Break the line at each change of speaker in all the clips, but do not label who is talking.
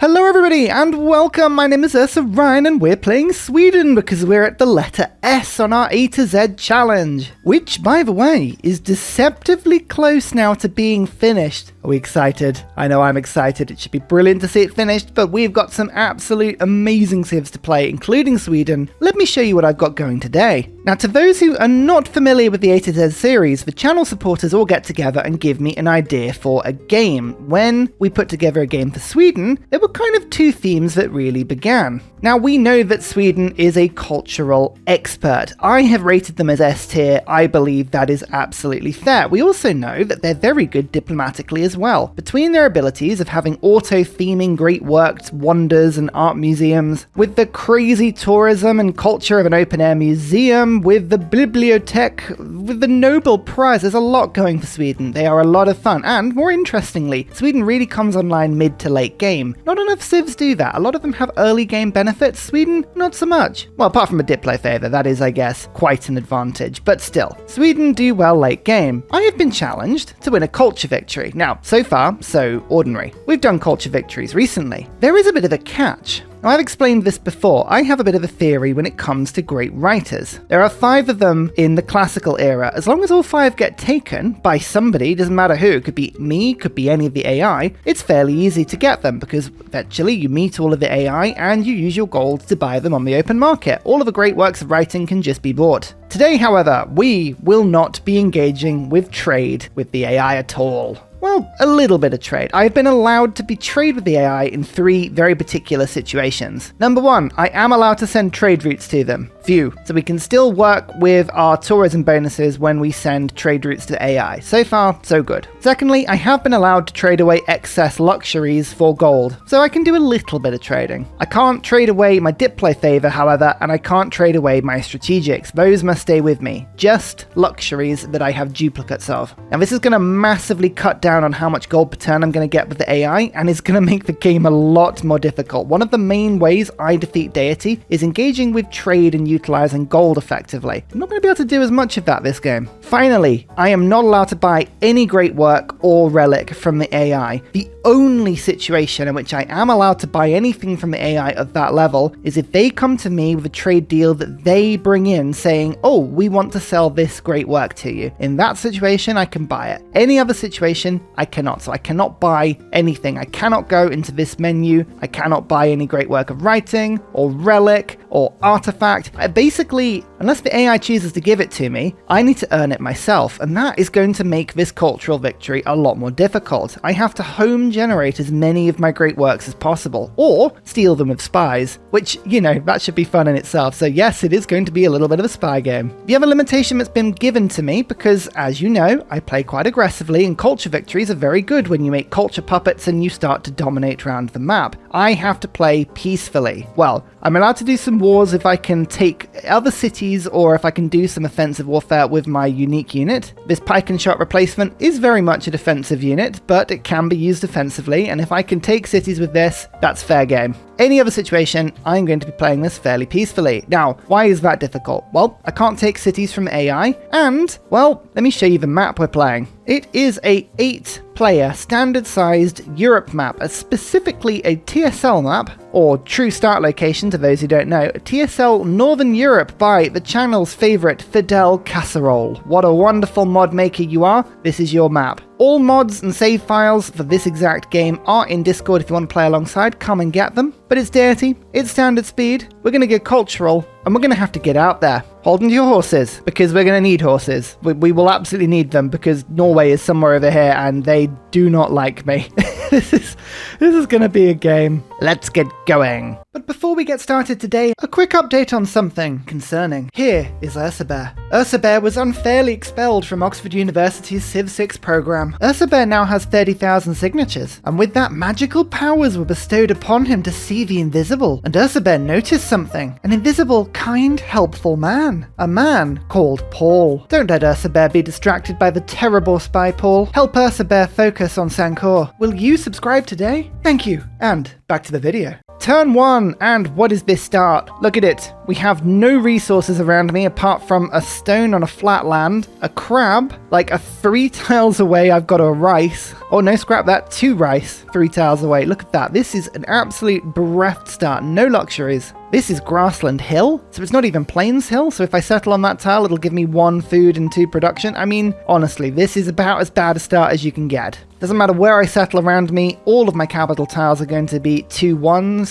Hello everybody and welcome, my name is Ursa and we're playing Sweden because we're at the letter S on our A to Z challenge, which by the way is deceptively close now to being finished. Are we excited? I know I'm excited, it should be brilliant to see it finished, but we've got some absolute amazing civs to play, including Sweden. Let me show you what I've got going today. Now to those who are not familiar with the A to Z series, the channel supporters all get together and give me an idea for a game. When we put together a game for Sweden, there were kind of two themes that really began. Now we know that Sweden is a cultural expert. I have rated them as S tier. I believe that is absolutely fair. We also know that they're very good diplomatically as well. Between their abilities of having auto-theming great works, wonders and art museums, with the crazy tourism and culture of an open-air museum, with the bibliothek, with the Nobel Prize, there's a lot going for Sweden. They are a lot of fun, and more interestingly, Sweden really comes online mid to late game. Not enough civs do that. A lot of them have early game benefits. Sweden, not so much. Well, apart from a Diplo favor, that is, I guess, quite an advantage. But still, Sweden do well late game. I have been challenged to win a culture victory. Now, so far, so ordinary. We've done culture victories recently. There is a bit of a catch. Now, I've explained this before. I have a bit of a theory when it comes to great writers. There are 5 of them in the classical era. As long as all 5 get taken by somebody, doesn't matter who, it could be me, could be any of the AI, it's fairly easy to get them because eventually you meet all of the AI and you use your gold to buy them on the open market. All of the great works of writing can just be bought. Today, however, we will not be engaging with trade with the AI at all. Well, a little bit of trade. I've been allowed to be trade with the AI in 3 very particular situations. Number 1, I am allowed to send trade routes to them. Few. So we can still work with our tourism bonuses when we send trade routes to AI. So far, so good. Secondly, I have been allowed to trade away excess luxuries for gold. So I can do a little bit of trading. I can't trade away my Diplo favor, however, and I can't trade away my strategics. Those must stay with me. Just luxuries that I have duplicates of. Now this is going to massively cut down on how much gold per turn I'm going to get with the AI, and it's going to make the game a lot more difficult. One of the main ways I defeat Deity is engaging with trade and utilizing gold effectively. I'm not going to be able to do as much of that this game. Finally, I am not allowed to buy any great work or relic from the AI. The only situation in which I am allowed to buy anything from the AI at that level is if they come to me with a trade deal that they bring in saying, oh, we want to sell this great work to you. In that situation, I can buy it. Any other situation, I cannot. So I cannot buy anything. I cannot go into this menu. I cannot buy any great work of writing or relic or artifact. Basically, unless the AI chooses to give it to me, I need to earn it myself. And that is going to make this cultural victory a lot more difficult. I have to home generate as many of my great works as possible, or steal them with spies, which, you know, that should be fun in itself. So yes, it is going to be a little bit of a spy game. The other limitation that's been given to me, because as you know, I play quite aggressively and culture victories are very good when you make culture puppets and you start to dominate around the map. I have to play peacefully. Well, I'm allowed to do some wars if I can take other cities or if I can do some offensive warfare with my unique unit. This pike and shot replacement is very much a defensive unit, but it can be used offensively, and if I can take cities with this, that's fair game. Any other situation, I'm going to be playing this fairly peacefully. Now, why is that difficult? Well, I can't take cities from AI, and, well, let me show you the map we're playing. It is a 8-player, standard-sized Europe map, specifically a TSL map, or True Start Location to those who don't know, TSL Northern Europe by the channel's favourite Fidel Casserole. What a wonderful mod maker you are, this is your map. All mods and save files for this exact game are in Discord if you want to play alongside, come and get them. But it's Deity, it's standard speed, we're going to get cultural, and we're going to have to get out there. Hold on to your horses, because we're going to need horses. We will absolutely need them, because Norway is somewhere over here, and they do not like me. This is going to be a game. Let's get going. But before we get started today, a quick update on something concerning. Here is Ursa. Ursa was unfairly expelled from Oxford University's Civ 6 program. Ursa now has 30,000 signatures, and with that, magical powers were bestowed upon him to see the invisible. And Ursa noticed something. An invisible, kind, helpful man. A man called Paul. Don't let Ursa be distracted by the terrible spy Paul. Help Ursa focus on Sankor. Will you subscribe today? Thank you, and back to the video. Turn 1, and what is this start? Look at it. We have no resources around me apart from a stone on a flat land, a crab, like 3 tiles away I've got a rice. Oh no, scrap that, 2 rice, 3 tiles away. Look at that. This is an absolute bereft start. No luxuries. This is grassland hill, so it's not even plains hill, so if I settle on that tile, it'll give me 1 food and 2 production. I mean, honestly, this is about as bad a start as you can get. Doesn't matter where I settle around me, all of my capital tiles are going to be 2 1s.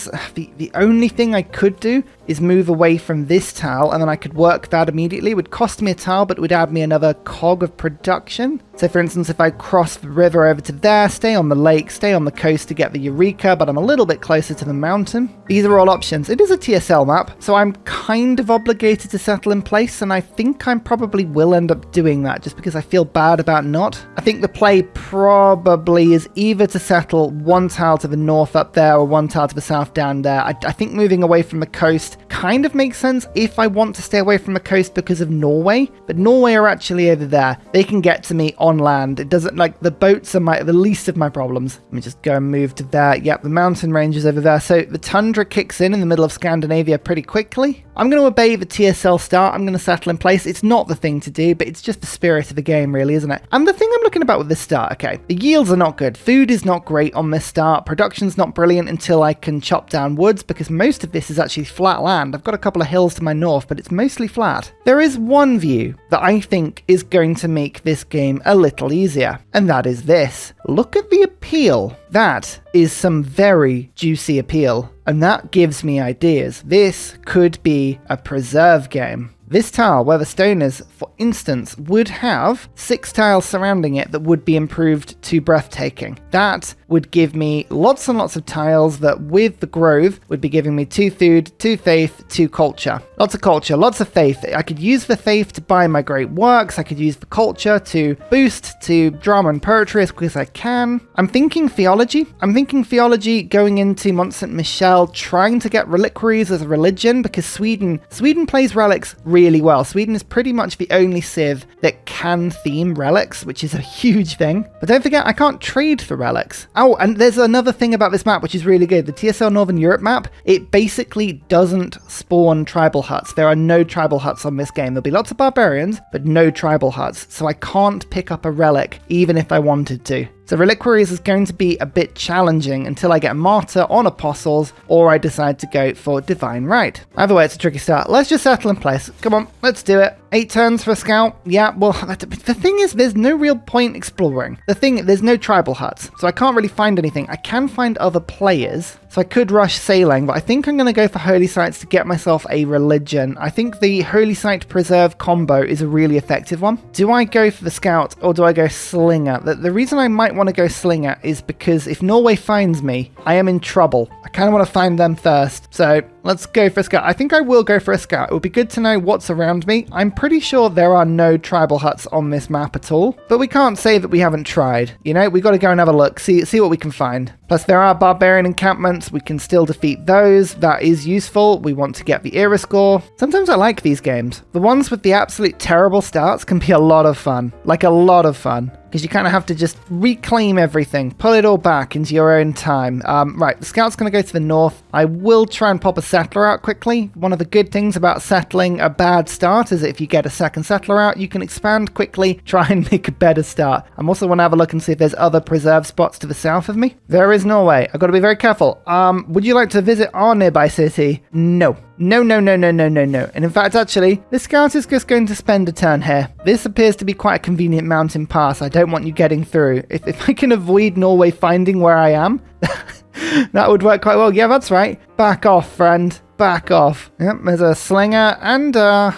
The only thing I could do is move away from this tile, and then I could work that immediately. It would cost me a tile, but it would add me another cog of production. So for instance, if I cross the river over to there, stay on the lake, stay on the coast to get the Eureka, but I'm a little bit closer to the mountain. These are all options. It is a TSL map, so I'm kind of obligated to settle in place, and I think I probably will end up doing that just because I feel bad about not. I think the play probably is either to settle 1 tile to the north up there or 1 tile to the south down there. I think moving away from the coast kind of makes sense if I want to stay away from the coast because of Norway, but Norway are actually over there. They can get to me on land. It doesn't, like, the boats are the least of my problems. Let me just go and move to there. Yep, the mountain range is over there. So the tundra kicks in the middle of Scandinavia pretty quickly. I'm going to obey the TSL start. I'm going to settle in place. It's not the thing to do, but it's just the spirit of the game, really, isn't it? And the thing I'm looking about with this start, okay, the yields are not good. Food is not great on this start. Production's not brilliant until I can chop down woods, because most of this is actually flat land. I've got a couple of hills to my north, but it's mostly flat. There is one view that I think is going to make this game a little easier, and that is this. Look at the appeal. That is some very juicy appeal, and that gives me ideas. This could be a preserve game. This tile, where the stone is, for instance, would have 6 tiles surrounding it that would be improved to breathtaking. That would give me lots and lots of tiles that, with the grove, would be giving me 2 food, 2 faith, 2 culture. Lots of culture, lots of faith. I could use the faith to buy my great works. I could use the culture to boost to drama and poetry as quick as I can. I'm thinking theology. I'm thinking theology going into Mont Saint Michel, trying to get reliquaries as a religion, because Sweden plays relics really well. Sweden is pretty much the only civ that can theme relics, which is a huge thing. But don't forget, I can't trade for relics. Oh, and there's another thing about this map which is really good. The TSL Northern Europe map, it basically doesn't spawn tribal huts. There are no tribal huts on this game. There'll be lots of barbarians, but no tribal huts. So I can't pick up a relic even if I wanted to. So reliquaries is going to be a bit challenging until I get Martyr on Apostles, or I decide to go for Divine Right. Either way, it's a tricky start. Let's just settle in place. Come on, let's do it. 8 turns for a scout. Yeah, well, the thing is, there's no real point exploring. There's no tribal huts, so I can't really find anything. I can find other players, so I could rush sailing, but I think I'm going to go for Holy Sites to get myself a religion. I think the Holy Site Preserve combo is a really effective one. Do I go for the scout, or do I go slinger? The reason I might want to go slinger is because if Norway finds me, I am in trouble. I kind of want to find them first, so let's go for a scout. I think I will go for a scout. It would be good to know what's around me. I'm pretty sure there are no tribal huts on this map at all, but we can't say that we haven't tried. You know, we got to go and have a look, see what we can find. Plus, there are barbarian encampments. We can still defeat those. That is useful. We want to get the era score. Sometimes I like these games. The ones with the absolute terrible starts can be a lot of fun. Like a lot of fun. Because you kind of have to just reclaim everything, pull it all back into your own time. Right, the scout's going to go to the north. I will try and pop a settler out quickly. One of the good things about settling a bad start is that if you get a second settler out, you can expand quickly, try and make a better start. I also want to have a look and see if there's other preserve spots to the south of me. There is Norway. I've got to be very careful. Would you like to visit our nearby city? No. No. And in fact, actually, this scout is just going to spend a turn here. This appears to be quite a convenient mountain pass. I don't want you getting through. If I can avoid Norway finding where I am, that would work quite well. Yeah, that's right. Back off, friend. Back off. Yep, there's a slinger and a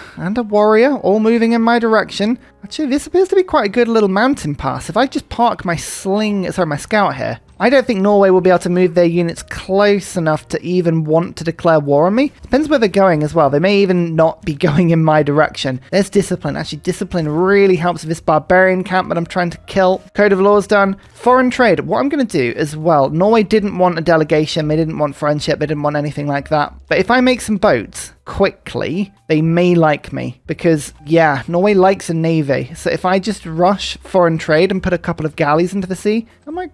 warrior all moving in my direction. Actually, this appears to be quite a good little mountain pass. If I just park my scout here, I don't think Norway will be able to move their units close enough to even want to declare war on me. Depends where they're going as well. They may even not be going in my direction. There's discipline. Actually, discipline really helps with this barbarian camp that I'm trying to kill. Code of law's done. Foreign trade. What I'm going to do as well, Norway didn't want a delegation. They didn't want friendship. They didn't want anything like that. But if I make some boats, quickly, they may like me because, yeah, Norway likes a navy. So if I just rush foreign trade and put a couple of galleys into the sea, it might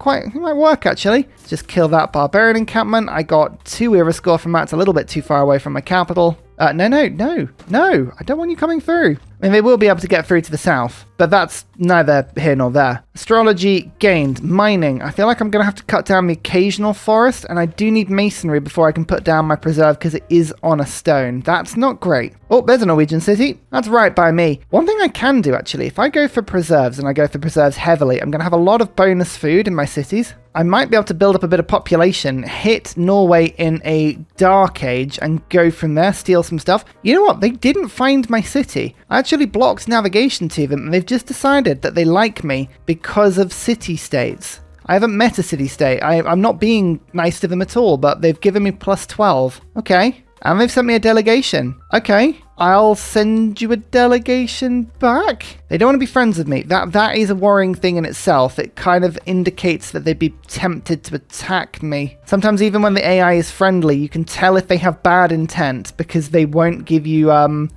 work actually. Just kill that barbarian encampment. I got 2 era score from that. It's a little bit too far away from my capital. No, I don't want you coming through. I mean, they will be able to get through to the south, but that's neither here nor there. Astrology gained. Mining. I feel like I'm going to have to cut down the occasional forest, and I do need masonry before I can put down my preserve because it is on a stone. That's not great. Oh, there's a Norwegian city. That's right by me. One thing I can do, actually, if I go for preserves, and I go for preserves heavily, I'm going to have a lot of bonus food in my cities. I might be able to build up a bit of population, hit Norway in a dark age, and go from there, steal some stuff. You know what? They didn't find my city. I actually blocked navigation to them, and they've just decided that they like me because of city-states. I haven't met a city-state. I'm not being nice to them at all, but they've given me plus 12. Okay. And they've sent me a delegation. Okay. I'll send you a delegation back. They don't want to be friends with me. That is a worrying thing in itself. It kind of indicates that they'd be tempted to attack me. Sometimes even when the AI is friendly, you can tell if they have bad intent because they won't give you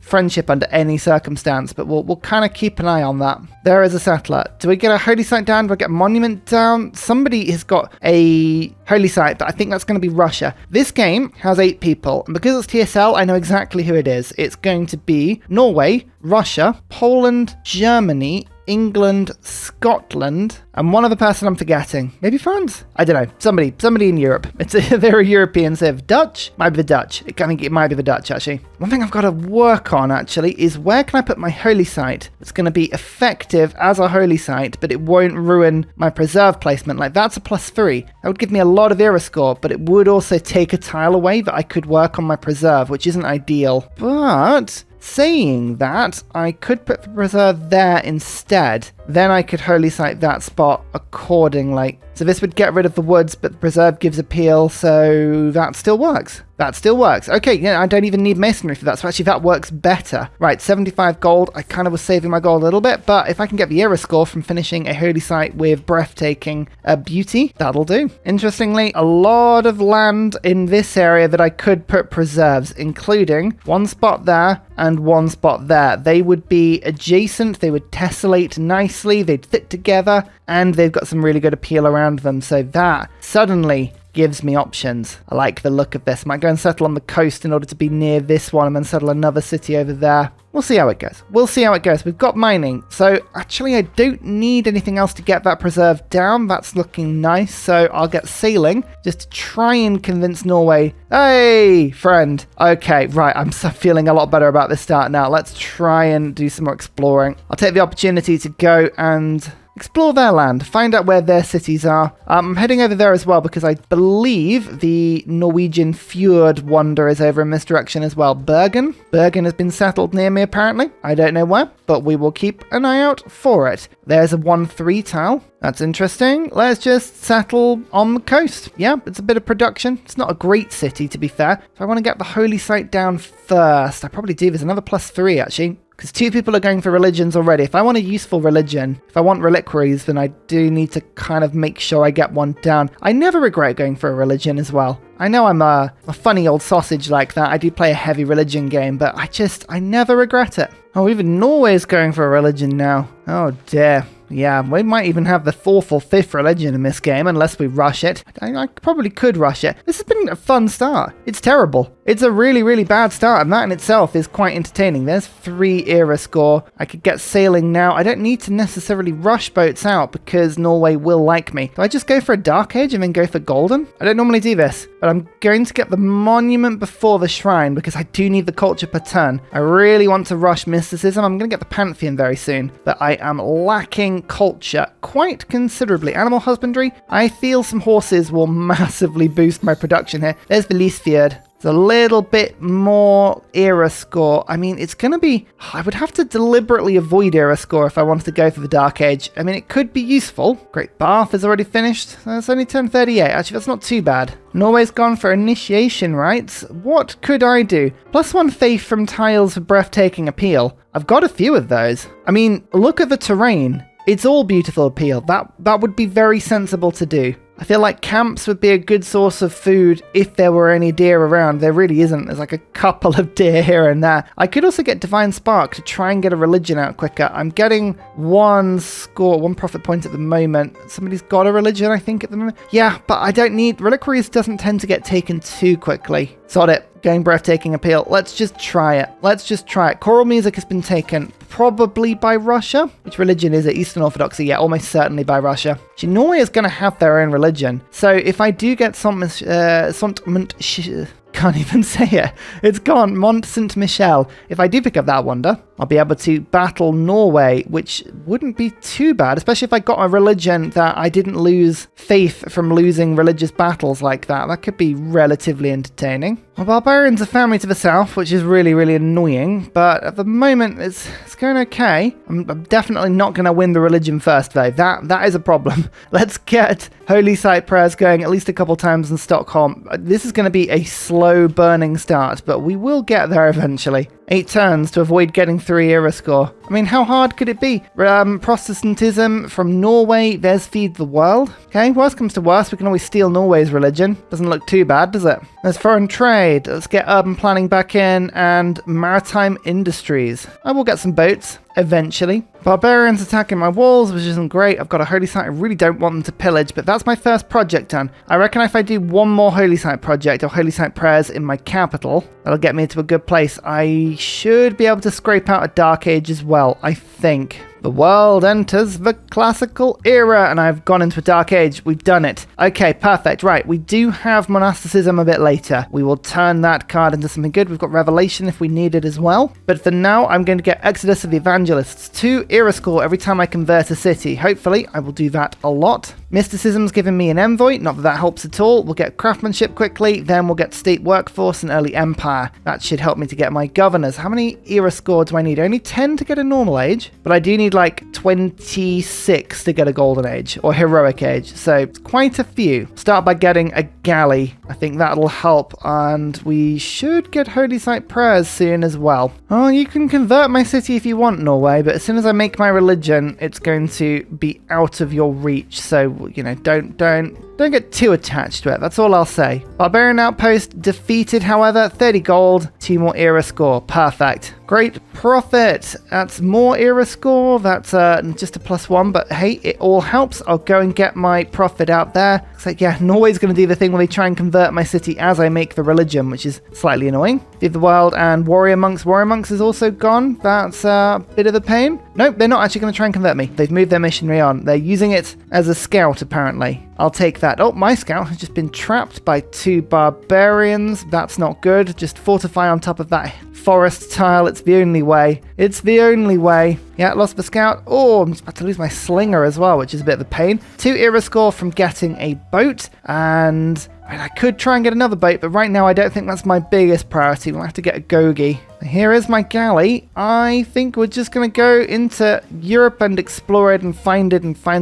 friendship under any circumstance. But we'll kind of keep an eye on that. There is a settler. Do we get a holy site down? Do I get a monument down? Somebody has got a holy site, but I think that's going to be Russia. This game has 8 people, and because it's TSL, I know exactly who it is. It's going to be Norway, Russia, Poland, Germany, England, Scotland, and one other person I'm forgetting. Maybe France? I don't know. Somebody in Europe. They're Europeans. They're Dutch. Might be the Dutch. I think it might be the Dutch, actually. One thing I've got to work on, actually, is where can I put my holy site? It's going to be effective as a holy site, but it won't ruin my preserve placement. Like, that's a +3. That would give me a lot of era score, but it would also take a tile away that I could work on my preserve, which isn't ideal. But saying that, I could put the preserve there instead. Then I could holy site that spot accordingly. So this would get rid of the woods, but the preserve gives appeal, so that still works. That still works. Okay, yeah, I don't even need masonry for that, so actually that works better. Right, 75 gold. I kind of was saving my gold a little bit, but if I can get the era score from finishing a holy site with breathtaking beauty, that'll do. Interestingly, a lot of land in this area that I could put preserves, including one spot there and one spot there. They would be adjacent, they would tessellate nicely, they'd fit together, and they've got some really good appeal around them, so that suddenly gives me options. I like the look of this. Might go and settle on the coast in order to be near this one and then settle another city over there. We'll see how it goes. We'll see how it goes. We've got mining. So actually I don't need anything else to get that preserve down. That's looking nice. So I'll get sailing just to try and convince Norway. Hey, friend. Okay, right. I'm feeling a lot better about this start now. Let's try and do some more exploring. I'll take the opportunity to go and explore their land, find out where their cities are. I'm heading over there as well because I believe the Norwegian Fjord Wonder is over in this direction as well. Bergen has been settled near me apparently. I don't know where, but we will keep an eye out for it. There's a 1-3 tile. That's interesting. Let's just settle on the coast. Yeah, it's a bit of production. It's not a great city, to be fair. If I want to get the holy site down first, I probably do. There's another +3 actually. Because 2 people are going for religions already. If I want a useful religion, if I want reliquaries, then I do need to kind of make sure I get one down. I never regret going for a religion as well. I know I'm a funny old sausage like that. I do play a heavy religion game, but I never regret it. Oh, even Norway's going for a religion now. Oh dear. Yeah, we might even have the 4th or 5th religion in this game unless we rush it. I probably could rush it. This has been a fun start. It's terrible. It's a really, really bad start, and that in itself is quite entertaining. There's 3 era score. I could get sailing now. I don't need to necessarily rush boats out because Norway will like me. Do I just go for a dark age and then go for golden? I don't normally do this, but I'm going to get the monument before the shrine because I do need the culture per turn. I really want to rush mysticism. I'm going to get the pantheon very soon, but I am lacking culture quite considerably. Animal husbandry, I feel some horses will massively boost my production here. There's the Leasfjord. It's a little bit more era score. I mean, it's going to be... I would have to deliberately avoid era score if I wanted to go for the Dark Age. I mean, it could be useful. Great Bath is already finished. That's only turn 38. Actually, that's not too bad. Norway's gone for initiation rites. What could I do? +1 faith from tiles for breathtaking appeal. I've got a few of those. I mean, look at the terrain. It's all beautiful appeal. That would be very sensible to do. I feel like camps would be a good source of food if there were any deer around. There really isn't. There's like a couple of deer here and there. I could also get Divine Spark to try and get a religion out quicker. I'm getting one profit point at the moment. Somebody's got a religion, I think, at the moment. Yeah, but I don't need... Reliquaries doesn't tend to get taken too quickly. Sod it. Going breathtaking appeal. Let's just try it. Let's just try it. Choral music has been taken probably by Russia. Which religion is it? Eastern Orthodoxy. Yeah, almost certainly by Russia. Norway is going to have their own religion. So if I do get can't even say it. It's gone. Mont Saint Michel. If I do pick up that wonder, I'll be able to battle Norway, which wouldn't be too bad, especially if I got a religion that I didn't lose faith from losing religious battles like that. That could be relatively entertaining. Well, barbarians are family to the south, which is really, really annoying, but at the moment it's going okay. I'm definitely not going to win the religion first, though. That is a problem. Let's get Holy Site prayers going at least a couple times in Stockholm. This is going to be a slow burning start, but we will get there eventually. 8 turns to avoid getting 3 era score. I mean, how hard could it be? Protestantism from Norway, there's Feed the World. Okay, worst comes to worst, we can always steal Norway's religion. Doesn't look too bad, does it? There's foreign trade. Let's get urban planning back in and maritime industries. I will get some boats eventually. Barbarians attacking my walls, which isn't great. I've got a holy site. I really don't want them to pillage, but that's my first project done. I reckon if I do one more holy site project or holy site prayers in my capital, that'll get me to a good place. I should be able to scrape out a dark age as well, I think. The world enters the classical era, and I've gone into a dark age. We've done it. Okay, perfect. Right, we do have monasticism a bit later. We will turn that card into something good. We've got revelation if we need it as well. But for now, I'm going to get Exodus of the Evangelists. 2 era score every time I convert a city. Hopefully, I will do that a lot. Mysticism's given me an envoy. Not that that helps at all. We'll get craftsmanship quickly. Then we'll get state workforce and early empire. That should help me to get my governors. How many era score do I need? Only 10 to get a normal age, but I do need like 26 to get a golden age or heroic age, so it's quite a few. Start by getting a galley. I think that'll help, and we should get holy site prayers soon as well. Oh, you can convert my city if you want, Norway, but as soon as I make my religion, it's going to be out of your reach, so you know, don't get too attached to it. That's all I'll say. Barbarian outpost defeated, however. 30 gold, 2 more era score. Perfect. Great profit. That's more era score. That's just a +1, but hey, it all helps. I'll go and get my profit out there. Looks like, yeah, Norway's going to do the thing where they try and convert my city as I make the religion, which is slightly annoying. Feed the World and Warrior Monks. Warrior Monks is also gone. That's a bit of a pain. Nope, they're not actually going to try and convert me. They've moved their missionary on. They're using it as a scout, apparently. I'll take that. Oh, my scout has just been trapped by 2 barbarians. That's not good. Just fortify on top of that forest tile. It's the only way. It's the only way. Yeah, lost the scout. Oh, I'm just about to lose my slinger as well, which is a bit of a pain. 2 era score from getting a boat, and I could try and get another boat, but right now I don't think that's my biggest priority. We'll have to get a Gogi. Here is my galley. I think we're just going to go into Europe and explore it and find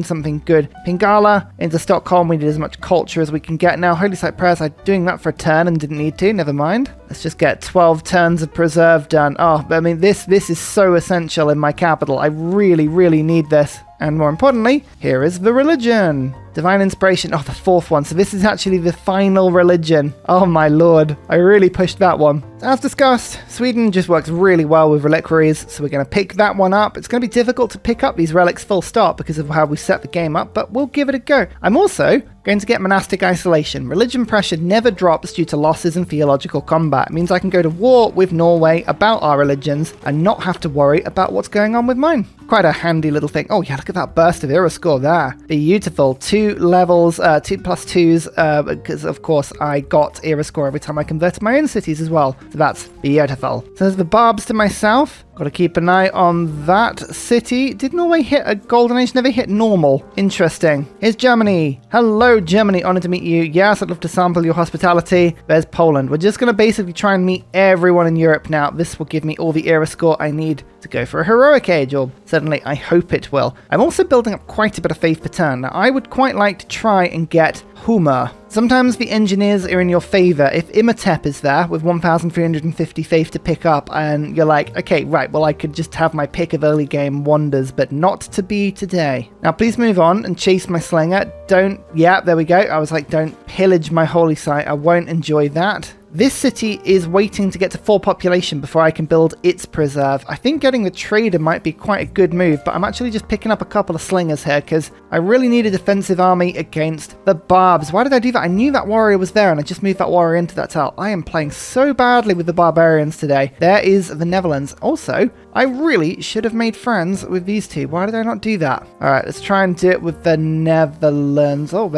something good. Pingala into Stockholm. We need as much culture as we can get now. Holy Site Prayers, I'm doing that for a turn and didn't need to. Never mind. Let's just get 12 turns of preserve done. Oh, I mean, this is so essential in my capital. I really, really need this. And more importantly, here is the religion. Divine Inspiration. Oh, the 4th one. So this is actually the final religion. Oh my lord. I really pushed that one. As discussed, Sweden just works really well with reliquaries, so we're going to pick that one up. It's going to be difficult to pick up these relics full stop because of how we set the game up, but we'll give it a go. I'm also going to get monastic isolation. Religion pressure never drops due to losses in theological combat. It means I can go to war with Norway about our religions and not have to worry about what's going on with mine. Quite a handy little thing. Oh yeah, look at that burst of era score there. Beautiful. 2 levels, 2+2s, because of course I got era score every time I converted my own cities as well. So that's beautiful. So there's the Barbs to my south. Got to keep an eye on that city. Did Norway hit a golden age? Never hit normal. Interesting. Here's Germany. Hello, Germany. Honored to meet you. Yes, I'd love to sample your hospitality. There's Poland. We're just going to basically try and meet everyone in Europe now. This will give me all the era score I need to go for a heroic age, or certainly I hope it will. I'm also building up quite a bit of faith per turn. Now, I would quite like to try and get Humor. Sometimes the engineers are in your favor. If Imhotep is there with 1,350 faith to pick up, and you're like, okay, right, well, I could just have my pick of early game wonders, but not to be today. Now, please move on and chase my slinger. Don't, yeah, there we go. I was like, don't pillage my holy site. I won't enjoy that. This city is waiting to get to 4 population before I can build its preserve. I think getting the trader might be quite a good move, but I'm actually just picking up a couple of slingers here because I really need a defensive army against the Barbs. Why did I do that? I knew that warrior was there and I just moved that warrior into that tile. I am playing so badly with the barbarians today. There is the Netherlands. Also, I really should have made friends with these two. Why did I not do that? All right, let's try and do it with the Netherlands. Oh,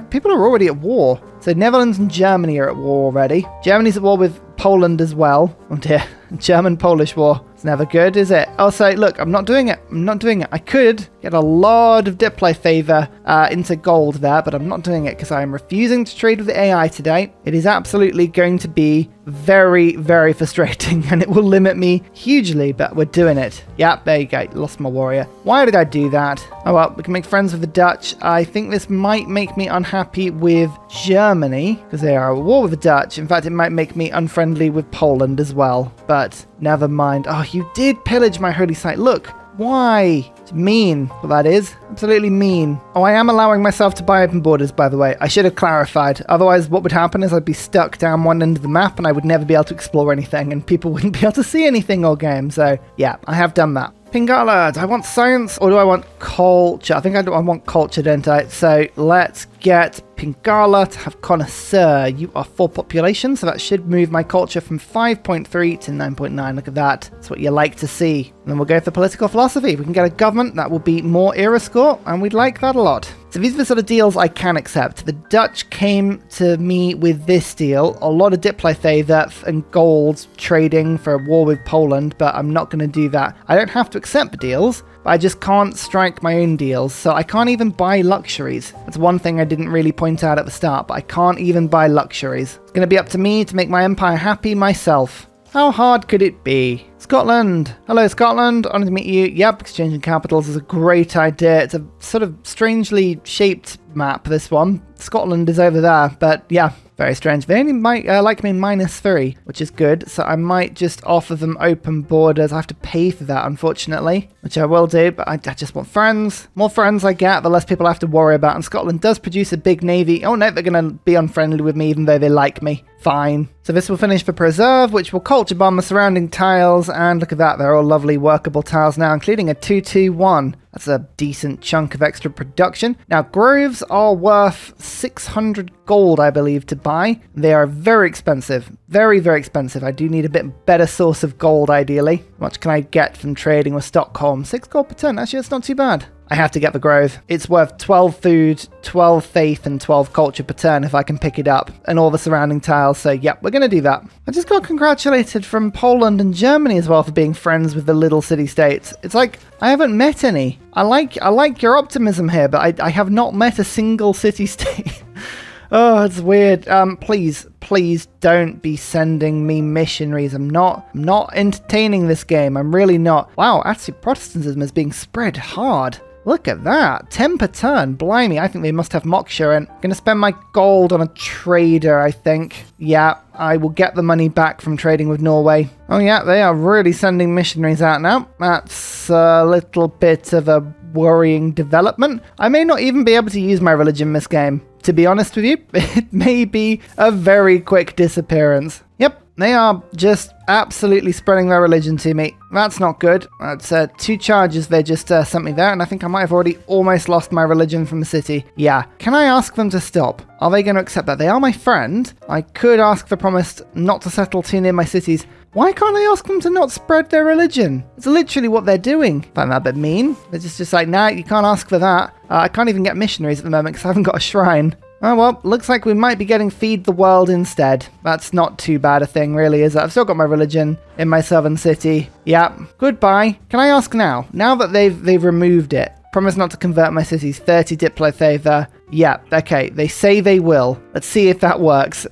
people are already at war. So Netherlands and Germany are at war already. Germany's at war with Poland as well. Oh dear, German-Polish war. It's never good, is it? Also, look, I'm not doing it. I'm not doing it. I could get a lot of diplo favor into gold there, but I'm not doing it because I am refusing to trade with the AI today. It is absolutely going to be very, very frustrating and it will limit me hugely, but we're doing it. Yeah, there you go. Lost my warrior. Why did I do that? Oh well, we can make friends with the Dutch. I think this might make me unhappy with Germany because they are at war with the Dutch. In fact, it might make me unfriendly with Poland as well, but never mind. Oh, you did pillage my holy site. Look, why? It's mean, what that is. Absolutely mean. Oh, I am allowing myself to buy open borders, by the way. I should have clarified. Otherwise, what would happen is I'd be stuck down one end of the map and I would never be able to explore anything and people wouldn't be able to see anything all game. So, yeah, I have done that. Pingala, do I want science or do I want culture? I think I want culture, don't I? So let's get Pingala to have connoisseur. You are 4 population, so that should move my culture from 5.3 to 9.9. Look at that. That's what you like to see. And then we'll go for political philosophy. We can get a government that will be more era score, and we'd like that a lot. So these are the sort of deals I can accept. The Dutch came to me with this deal. A lot of diplo favor and gold trading for a war with Poland, but I'm not going to do that. I don't have to accept the deals, but I just can't strike my own deals, so I can't even buy luxuries. That's one thing I didn't really point out at the start, but I can't even buy luxuries. It's going to be up to me to make my empire happy myself. How hard could it be? Scotland. Hello, Scotland. Honored to meet you. Yep, exchanging capitals is a great idea. It's a sort of strangely shaped map, this one. Scotland is over there, but yeah, very strange. They only might like me -3, which is good, so I might just offer them open borders. I have to pay for that, unfortunately, which I will do, but I just want friends. More friends I get, the less people I have to worry about, and Scotland does produce a big navy. Oh no, they're going to be unfriendly with me even though they like me. Fine. So this will finish for preserve, which will culture bomb the surrounding tiles, and look at that, they're all lovely workable tiles now, including a 2-2-1. That's a decent chunk of extra production. Now, groves are worth 600 gold, I believe, to buy. They are very expensive. Very, very expensive. I do need a bit better source of gold, ideally. How much can I get from trading with Stockholm? 6 gold per turn. Actually, that's not too bad. I have to get the grove. It's worth 12 food, 12 faith, and 12 culture per turn if I can pick it up, and all the surrounding tiles, so yep, we're going to do that. I just got congratulated from Poland and Germany as well for being friends with the little city-states. It's like, I haven't met any. I like your optimism here, but I have not met a single city-state. Oh, it's weird. Please don't be sending me missionaries. I'm not entertaining this game. I'm really not. Wow, actually Protestantism is being spread hard. Look at that. 10 per turn. Blimey, I think they must have Moksha, and I'm going to spend my gold on a trader, I think. Yeah, I will get the money back from trading with Norway. Oh yeah, they are really sending missionaries out now. That's a little bit of a worrying development. I may not even be able to use my religion this game. To be honest with you, it may be a very quick disappearance. Yep, they are just absolutely spreading their religion to me. That's not good. That's 2 charges they just sent me there, and I think I might have already almost lost my religion from the city. Yeah. Can I ask them to stop? Are they going to accept that? They are my friend. I could ask for promise not to settle too near my cities. Why can't I ask them to not spread their religion? It's literally what they're doing. I find that a bit mean. They're just like, nah, you can't ask for that. I can't even get missionaries at the moment because I haven't got a shrine. Oh well, looks like we might be getting Feed the World instead. That's not too bad a thing, really, is it? I've still got my religion in my southern city. Yeah, goodbye. Can I ask now? Now that they've removed it, promise not to convert my cities. 30 diplo favor. Yeah, okay, they say they will. Let's see if that works.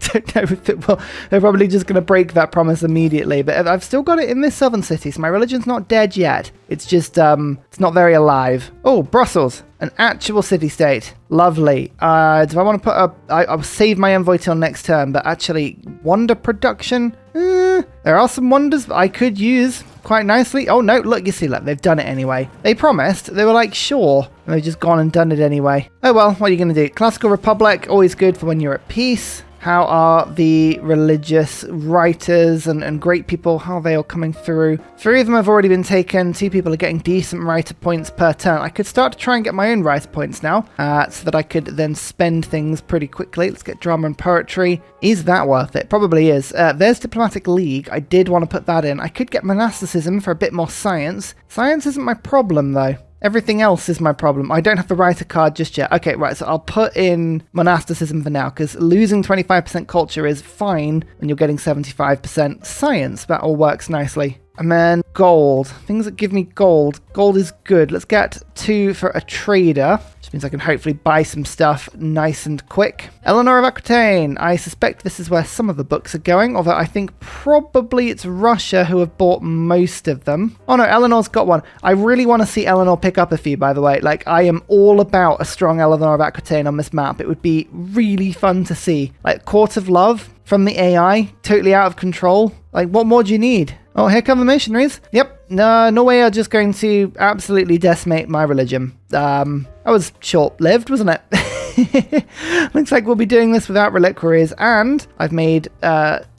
don't know if it will. They're probably just going to break that promise immediately. But I've still got it in this southern city, so my religion's not dead yet. It's just, it's not very alive. Oh, Brussels. An actual city-state. Lovely. Do I want to put a... I'll save my envoy till next turn, but actually, wonder production? There are some wonders I could use quite nicely. Oh, no, look, you see, look, they've done it anyway. They promised. They were like, sure. And they've just gone and done it anyway. Oh, well, what are you going to do? Classical Republic, always good for when you're at peace. How are the religious writers and great people, how are they all coming through? 3 of them have already been taken. 2 people are getting decent writer points per turn. I could start to try and get my own writer points now, so that I could then spend things pretty quickly. Let's get drama and poetry. Is that worth it? Probably is. There's Diplomatic League. I did want to put that in. I could get monasticism for a bit more science. Science isn't my problem, though. Everything else is my problem. I don't have the writer card just yet. Okay, right, so I'll put in monasticism for now, because losing 25% culture is fine when you're getting 75% science. That all works nicely. And then gold. Things that give me gold. Gold is good. Let's get 2 for a trader, which means I can hopefully buy some stuff nice and quick. Eleanor of Aquitaine. I suspect this is where some of the books are going, although I think probably it's Russia who have bought most of them. Oh no, Eleanor's got one. I really want to see Eleanor pick up a few, by the way. Like, I am all about a strong Eleanor of Aquitaine on this map. It would be really fun to see. Like, Court of Love from the AI, totally out of control. Like, what more do you need? Oh, here come the missionaries. Yep. No way are just going to absolutely decimate my religion. That was short-lived, wasn't it? Looks like we'll be doing this without reliquaries, and I've made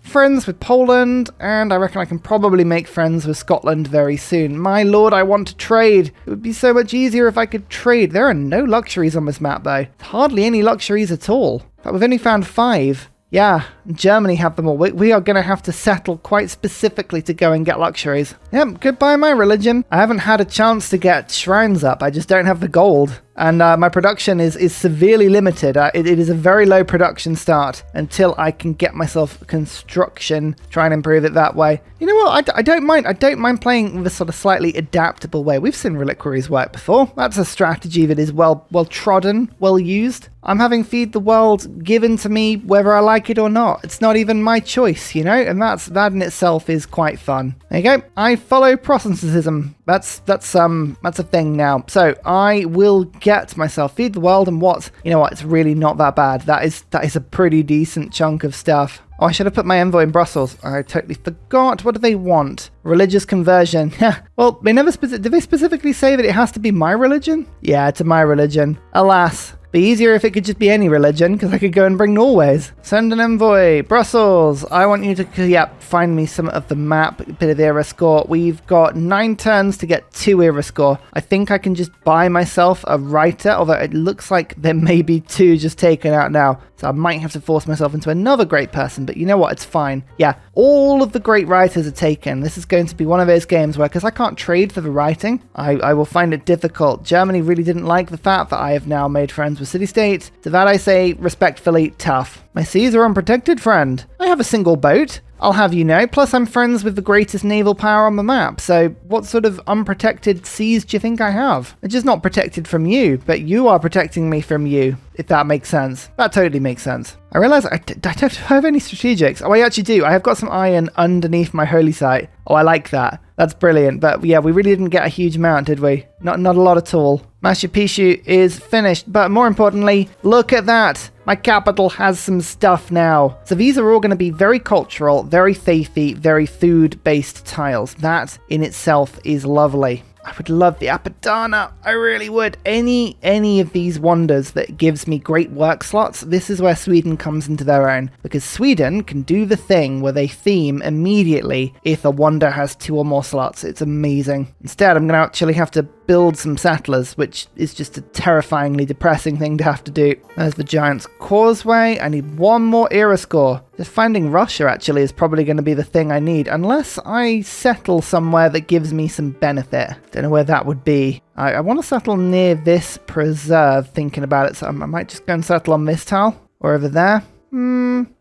friends with Poland, and I reckon I can probably make friends with Scotland very soon. My lord, I want to trade. It would be so much easier if I could trade. There are no luxuries on this map, though. Hardly any luxuries at all. In fact, we've only found 5. Yeah, Germany have them all. We are going to have to settle quite specifically to go and get luxuries. Yep, goodbye my religion. I haven't had a chance to get shrines up. I just don't have the gold. And my production is severely limited. It is a very low production start until I can get myself construction, try and improve it that way. You know what? I don't mind. I don't mind playing this sort of slightly adaptable way. We've seen reliquaries work before. That's a strategy that is well trodden, well used. I'm having Feed the World given to me whether I like it or not. It's not even my choice, you know? And that in itself is quite fun. There you go. I follow Protestantism. That's a thing now. So I will get myself Feed the World, and you know what? It's really not that bad. That is a pretty decent chunk of stuff. Oh, I should have put my envoy in Brussels. I totally forgot. What do they want? Religious conversion. Well, they never did they specifically say that it has to be my religion? Yeah, to my religion. Alas. Be easier if it could just be any religion, because I could go and bring Norway's. Send an envoy. Brussels. I want you to, find me some of the map, a bit of era score. We've got 9 turns to get 2 era score. I think I can just buy myself a writer, although it looks like there may be 2 just taken out now. So I might have to force myself into another great person, but you know what? It's fine. Yeah, all of the great writers are taken. This is going to be one of those games where, because I can't trade for the writing, I will find it difficult. Germany really didn't like the fact that I have now made friends with city-states. To that I say, respectfully, tough. My seas are unprotected, friend. I have a single boat. I'll have you know, plus I'm friends with the greatest naval power on the map, so what sort of unprotected seas do you think I have? They're just not protected from you, but you are protecting me from you, if that makes sense. That totally makes sense. I realise I don't have any strategics. Oh, I actually do. I have got some iron underneath my holy site. Oh, I like that. That's brilliant. But yeah, we really didn't get a huge amount, did we? Not a lot at all. Machu Picchu is finished, but more importantly, look at that. My capital has some stuff now. So these are all going to be very cultural, very faithy, very food-based tiles. That in itself is lovely. I would love the Apadana. I really would. Any of these wonders that gives me great work slots, this is where Sweden comes into their own. Because Sweden can do the thing where they theme immediately if a wonder has 2 or more slots. It's amazing. Instead, I'm going to actually have to build some settlers, which is just a terrifyingly depressing thing to have to do. There's the Giant's Causeway. I need 1 more era score. Just finding Russia actually is probably going to be the thing I need, unless I settle somewhere that gives me some benefit. Don't know where that would be. I want to settle near this preserve, thinking about it, so I might just go and settle on this tile, or over there.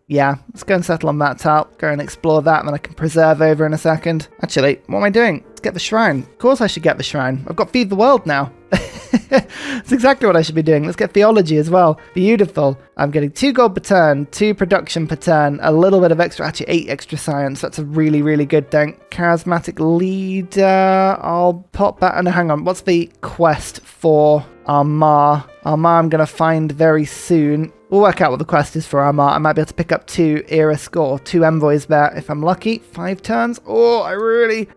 Yeah, let's go and settle on that tile. Go and explore that, and then I can preserve over in a second. Actually, what am I doing? Let's get the shrine. Of course I should get the shrine. I've got Feed the World now. That's exactly what I should be doing. Let's get theology as well. Beautiful. I'm getting 2 gold per turn, 2 production per turn, a little bit of extra, actually 8 extra science. That's a really, really good thing. Charismatic leader. I'll pop that. And hang on, what's the quest for Armar? Armar I'm going to find very soon. We'll work out what the quest is for Armar. I might be able to pick up 2 era score, 2 envoys there if I'm lucky. 5 turns. Oh, I really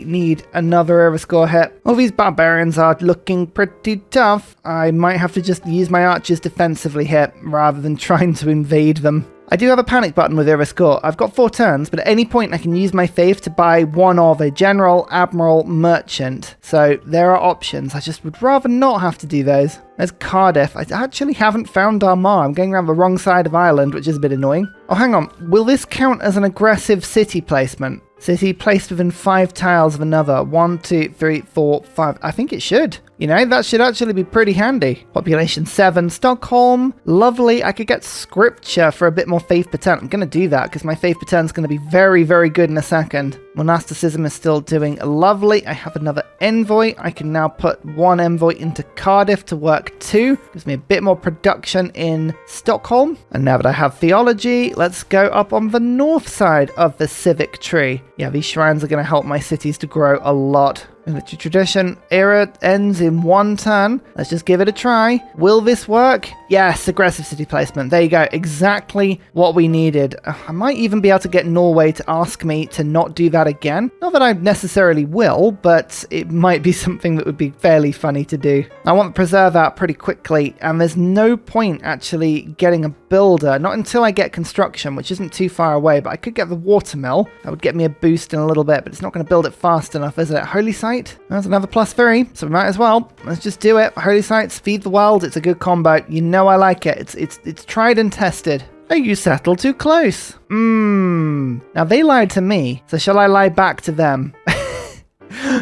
need another era score hit. All these barbarians are looking pretty tough. I might have to just use my archers defensively here rather than trying to invade them. I do have a panic button with Era Score. I've got 4 turns, but at any point I can use my faith to buy one of a general, admiral, merchant. So there are options. I just would rather not have to do those. There's Cardiff. I actually haven't found Armagh. I'm going around the wrong side of Ireland, which is a bit annoying. Oh, hang on. Will this count as an aggressive city placement? City placed within 5 tiles of another. 1, 2, 3, 4, 5. I think it should. You know, that should actually be pretty handy. Population 7. Stockholm. Lovely. I could get scripture for a bit more faith per turn. I'm going to do that because my faith per turn is going to be very, very good in a second. Monasticism is still doing lovely. I have another envoy. I can now put 1 envoy into Cardiff to work 2. Gives me a bit more production in Stockholm. And now that I have theology, let's go up on the north side of the civic tree. Yeah, these shrines are going to help my cities to grow a lot. Military tradition era ends in 1 turn. Let's just give it a try. Will this work? Yes, aggressive city placement. There you go. Exactly what we needed. I might even be able to get Norway to ask me to not do that again. Not that I necessarily will, but it might be something that would be fairly funny to do. I want to preserve out pretty quickly, and there's no point actually getting a builder, not until I get construction, which isn't too far away, but I could get the watermill. That would get me a boost in a little bit, but it's not going to build it fast enough, is it? Holy Site? That's another +3, so we might as well. Let's just do it. Holy Sites, Feed the World. It's a good combo. You know I like it. It's tried and tested. Oh, you settled too close. Now they lied to me, so shall I lie back to them?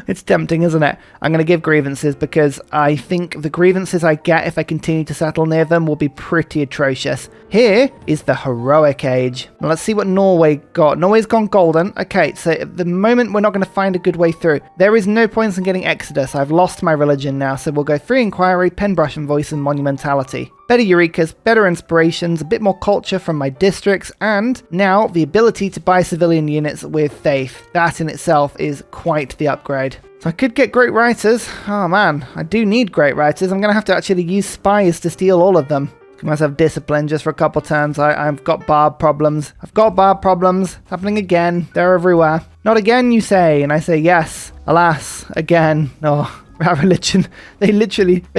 It's tempting, isn't it? I'm going to give grievances because I think the grievances I get if I continue to settle near them will be pretty atrocious. Here is the heroic age. Now let's see what Norway got. Norway's gone golden. Okay, so at the moment we're not going to find a good way through. There is no point in getting Exodus. I've lost my religion now, so we'll go 3 Inquiry, Pen, Brush and Voice and Monumentality. Better Eurekas, better inspirations, a bit more culture from my districts, and now the ability to buy civilian units with faith. That in itself is quite the upgrade. So I could get great writers. Oh man, I do need great writers. I'm going to have to actually use spies to steal all of them. I must have discipline just for a couple turns. I've got barb problems. I've got barb problems. It's happening again. They're everywhere. Not again, you say, and I say yes. Alas, again. Oh. Our religion, they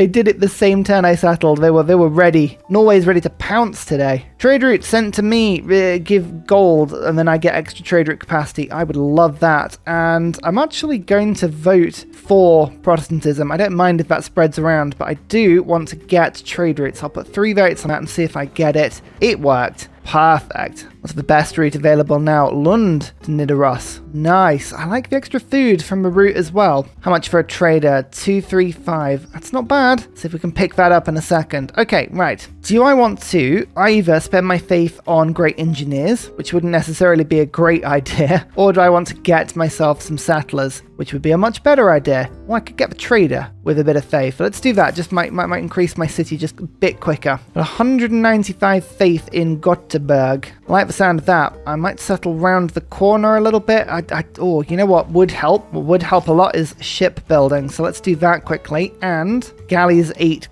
did it the same turn I settled. They were ready. Norway's ready to pounce today. Trade route sent to me, give gold, and then I get extra trade route capacity. I would love that. And I'm actually going to vote for Protestantism. I don't mind if that spreads around, but I do want to get trade routes. I'll put 3 votes on that and see if I get it. It worked. Perfect. What's the best route available now? Lund to Nidaros. Nice. I like the extra food from the route as well. How much for a trader? 235. That's not bad. See if we can pick that up in a second. Okay, right. Do I want to either spend my faith on great engineers, which wouldn't necessarily be a great idea, or do I want to get myself some settlers, which would be a much better idea? Well, I could get the trader with a bit of faith. Let's do that. Just might increase my city just a bit quicker. 195 faith in Gothenburg. I like the sound of that. I might settle round the corner a little bit. Oh, you know what would help? What would help a lot is shipbuilding. So let's do that quickly. And galleys 8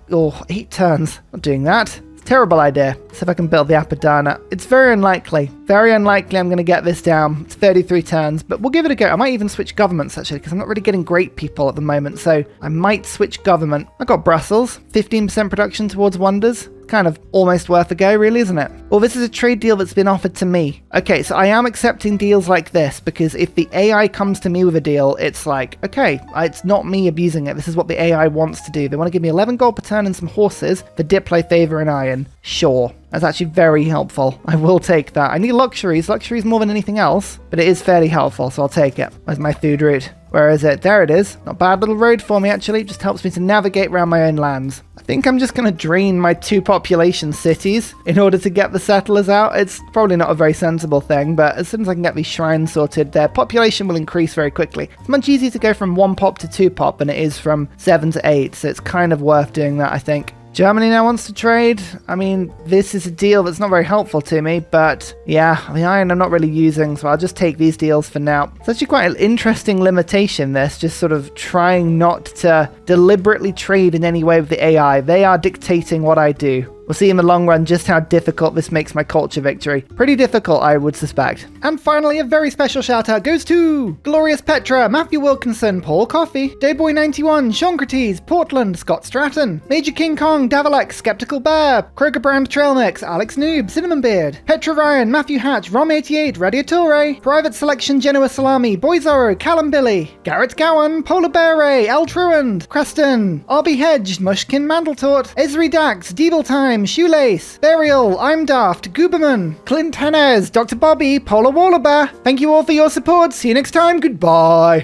turns. Not doing that. Terrible idea. See if I can build the Apadana. It's very unlikely. Very unlikely I'm going to get this down. It's 33 turns, but we'll give it a go. I might even switch governments, actually, because I'm not really getting great people at the moment, so I might switch government. I got Brussels. 15% production towards wonders. Kind of almost worth a go, really, isn't it? Well, this is a trade deal that's been offered to me. Okay, so I am accepting deals like this because if the AI comes to me with a deal, it's like, okay, it's not me abusing it. This is what the AI wants to do. They want to give me 11 gold per turn and some horses for Diplo, Favor, and Iron. Sure. That's actually very helpful. I will take that. I need luxuries. Luxuries more than anything else, but it is fairly helpful, so I'll take it. Where's my food route? Where is it? There it is. Not a bad little road for me, actually. It just helps me to navigate around my own lands. I think I'm just going to drain my 2 population cities in order to get the settlers out. It's probably not a very sensible thing, but as soon as I can get these shrines sorted, their population will increase very quickly. It's much easier to go from 1 pop to 2 pop than it is from 7 to 8, so it's kind of worth doing that, I think. Germany now wants to trade. I mean, this is a deal that's not very helpful to me, but yeah, the iron I'm not really using, so I'll just take these deals for now. It's actually quite an interesting limitation, this, just sort of trying not to deliberately trade in any way with the AI. They are dictating what I do. We'll see in the long run just how difficult this makes my culture victory. Pretty difficult, I would suspect. And finally, a very special shout out goes to Glorious Petra, Matthew Wilkinson, Paul Coffey, Dayboy91, Seancrates, Portland, Scott Stratton, Major King Kong, Davalex, Skeptical Bear, Kroger Brand Trail Mix, Alex Noob, Cinnamon Beard, Petra Ryan, Matthew Hatch, Rom88, Radiatore, Private Selection Genoa Salami, Boyzoro, Callum Billy, Garrett Gowan, Polar Bear Ray, El Truand, Creston, RB Hedge, Mushkin Mandeltort, Esri Dax, Deeble Time, Shoelace, Burial, I'm Daft, Gooberman, Clint Hennes, Dr. Bobby, Polar Wallabear. Thank you all for your support. See you next time. Goodbye.